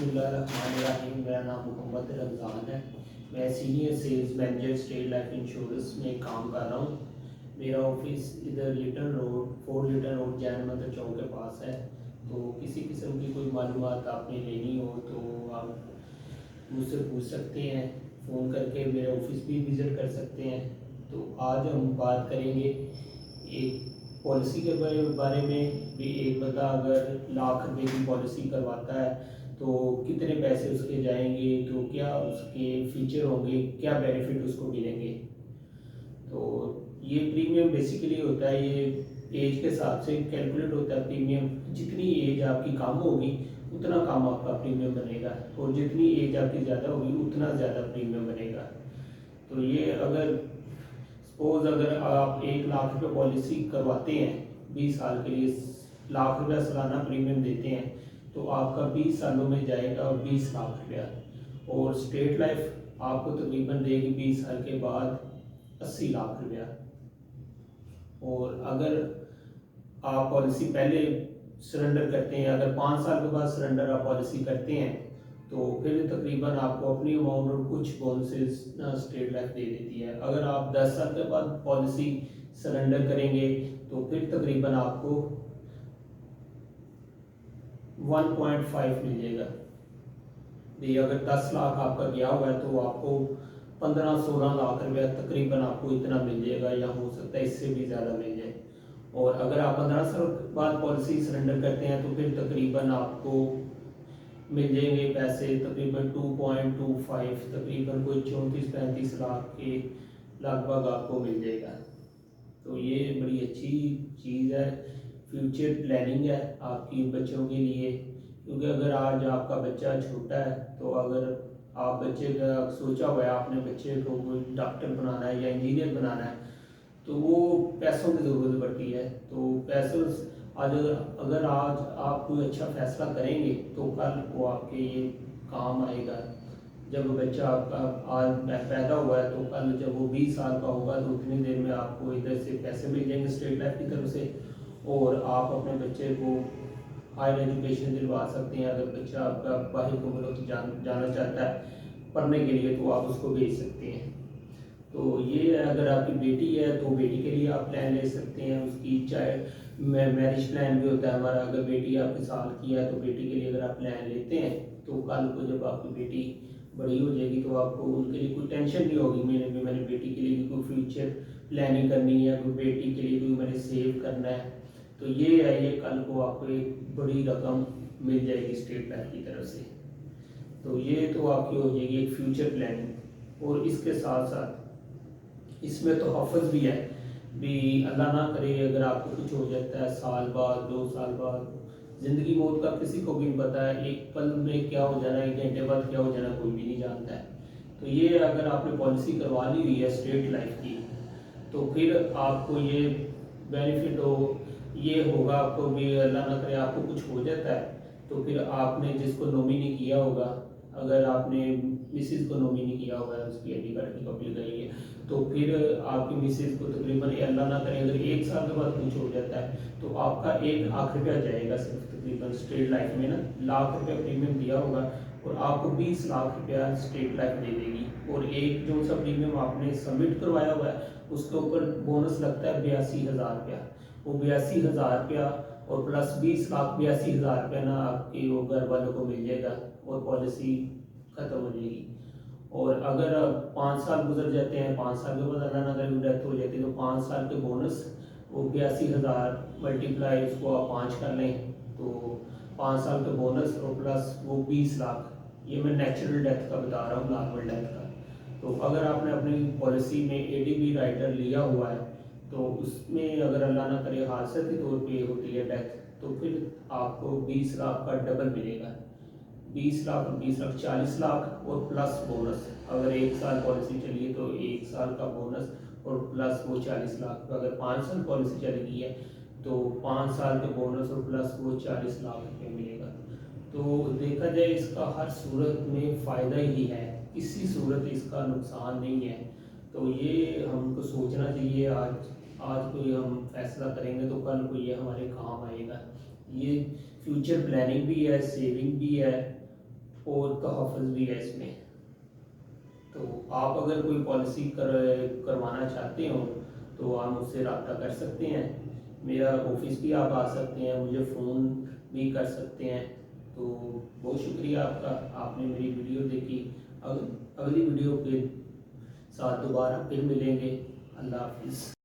बिस्मिल्लाहिर्रहमानिर्रहीम। मेरा नाम मोहम्मद रमज़ान है। मैं senior sales manager State Life Insurance में काम कर रहा हूँ। मेरा ऑफिस इधर Little Road 4 Little Road Jain मंदिर चौक के पास है। तो किसी किस्म की कोई मालूमात आपने लेनी हो तो आप मुझसे पूछ सकते हैं। फ़ोन करके मेरे ऑफिस भी विज़िट कर सकते हैं। तो आज हम बात करेंगे एक पॉलिसी के बारे में भी। एक बंदा अगर लाख रुपए की पॉलिसी करवाता है तो कितने पैसे उसके जाएंगे, तो क्या उसके फीचर होंगे, क्या बेनिफिट उसको मिलेंगे। तो ये प्रीमियम बेसिकली होता है, ये एज के हिसाब से कैलकुलेट होता है प्रीमियम। जितनी एज आपकी कम होगी उतना कम आपका प्रीमियम बनेगा, और जितनी एज आपकी ज़्यादा होगी उतना ज़्यादा प्रीमियम बनेगा। तो ये अगर सपोज अगर आप 1 लाख रुपये पॉलिसी करवाते हैं 20 साल के लिए, लाख रुपया सालाना प्रीमियम देते हैं, तो आपका 20 सालों में जाएगा 20 लाख रुपया। और स्टेट लाइफ आपको तकरीबन देगी 20 साल के बाद 80 लाख रुपया। और अगर आप पॉलिसी पहले सरेंडर करते हैं, अगर 5 साल के बाद सरेंडर आप पॉलिसी करते हैं, तो फिर तकरीबन आपको अपनी अमाउंट और कुछ बोनसेस स्टेट लाइफ दे देती है। अगर आप 10 साल के बाद पॉलिसी सरेंडर करेंगे तो फिर तकरीबन आपको 1.5 मिल जाएगा। ये अगर 10 लाख आपका गया हुआ है तो आपको 15-16 लाख रुपया तकरीबन आपको इतना मिल जाएगा, या हो सकता है इससे भी ज़्यादा मिल जाए। और अगर आप 15 साल बाद पॉलिसी सरेंडर करते हैं तो फिर तकरीबन आपको मिल जाएंगे पैसे तकरीबन 2.25, तकरीबन कोई 34-35 लाख के लगभग आपको मिल जाएगा। तो ये बड़ी अच्छी चीज़ है, फ्यूचर प्लानिंग है आपकी बच्चों के लिए। क्योंकि अगर आज आपका बच्चा छोटा है, तो अगर आप बच्चे का सोचा हुआ है आपने बच्चे को कोई डॉक्टर बनाना है या इंजीनियर बनाना है, तो वो पैसों की ज़रूरत पड़ती है। तो पैसों आज अगर आज आप कोई अच्छा फैसला करेंगे तो कल वो आपके ये काम आएगा। जब बच्चा आपका आज पैदा हुआ है तो कल जब वो 20 साल का होगा तो उतनी देर में आपको इधर से पैसे मिल जाएंगे स्टेट लाइफ की तरफ से, और आप अपने बच्चे को हायर एजुकेशन दिलवा सकते हैं। अगर बच्चा आपका बाहर को मुल्क जाना चाहता है पढ़ने के लिए तो आप उसको भेज सकते हैं। तो ये अगर आपकी बेटी है तो बेटी के लिए आप प्लान ले सकते हैं। उसकी चाहे मैरिज प्लान भी होता है हमारा। अगर बेटी आपके साल की है तो बेटी के लिए अगर आप प्लान लेते हैं तो कल को जब आपकी बेटी बड़ी हो जाएगी तो आपको उनके लिए कोई टेंशन नहीं होगी। मैंने बेटी के लिए भी कोई फ्यूचर प्लानिंग करनी है, कोई बेटी के लिए भी मैंने सेव करना है, तो ये है, ये कल को आपको एक बड़ी रकम मिल जाएगी स्टेट बैंक की तरफ से। तो ये तो आपकी हो जाएगी एक फ्यूचर प्लानिंग। और इसके साथ साथ इसमें तो हफ़्ज़ भी है भी, अल्लाह ना करे अगर आपको कुछ हो जाता है साल बाद 2 साल बाद, ज़िंदगी मौत का किसी को भी नहीं पता है, एक पल में क्या हो जाना, 1 घंटे बाद क्या हो जाना कोई भी नहीं जानता है। तो ये अगर आपने पॉलिसी करवा ली हुई है स्टेट लाइफ की, तो फिर आपको ये बेनिफिट ये होगा आपको भी, अल्लाह ना करे आपको कुछ हो जाता है तो फिर आपने जिसको नॉमिनी किया होगा, अगर आपने मिसिस को नॉमिनी किया होगा, उसकी आईडी कार्ड की कॉपी लगाई है, तो फिर आपकी मिसिस को तकरीबन अल्लाह ना करे अगर 1 साल के बाद कुछ हो जाता है तो आपका 1 लाख रुपया जाएगा सिर्फ तकरीबन स्टेट लाइफ में ना। लाख रुपया प्रीमियम दिया होगा और आपको 20 लाख रुपया स्टेट लाइफ दे देगी। और एक जो सा प्रीमियम आपने सबमिट करवाया हुआ है उसके ऊपर बोनस लगता है 82,000 रुपया। वो 82,000 रुपया और प्लस 20 लाख 82,000 रुपया ना आपके वो घर वालों को मिल जाएगा और पॉलिसी ख़त्म हो जाएगी। और अगर 5 साल गुजर जाते हैं, 5 साल के बाद अल्लाह ना करे डेथ हो जाती है, तो 5 साल के बोनस वो 82,000 मल्टीप्लाई उसको आप 5 कर लें तो 5 साल के बोनस और प्लस वो 20 लाख। ये मैं नेचुरल डेथ का बता रहा हूँ, नॉर्मल डेथ का। तो अगर आपने अपनी पॉलिसी में एडीबी राइडर लिया हुआ है तो उसमें अगर अल्लाह ना करे हादसे के तौर पे होती है डेथ, तो फिर आपको 20 लाख का डबल मिलेगा। 20 लाख और 20 लाख 40 लाख और प्लस बोनस। अगर 1 साल पॉलिसी चली तो 1 साल का बोनस और प्लस वो 40 लाख। अगर 5 साल पॉलिसी चली गई है तो 5 साल के बोनस और प्लस वो 40 लाख रुपये मिलेगा। तो देखा जाए इसका हर सूरत में फ़ायदा ही है, किसी सूरत इसका नुकसान नहीं है। तो ये हमको सोचना चाहिए, आज कोई हम फैसला करेंगे तो कल को ये हमारे काम आएगा। ये फ्यूचर प्लानिंग भी है, सेविंग भी है, और तहफ़्फ़ुज़ भी है इसमें। तो आप अगर कोई पॉलिसी करवाना चाहते हो तो आप मुझसे रब्ता कर सकते हैं। मेरा ऑफिस भी आप आ सकते हैं, मुझे फ़ोन भी कर सकते हैं। तो बहुत शुक्रिया आपका, आपने मेरी वीडियो देखी। अगली वीडियो के साथ दोबारा फिर मिलेंगे। अल्लाह हाफ़िज़।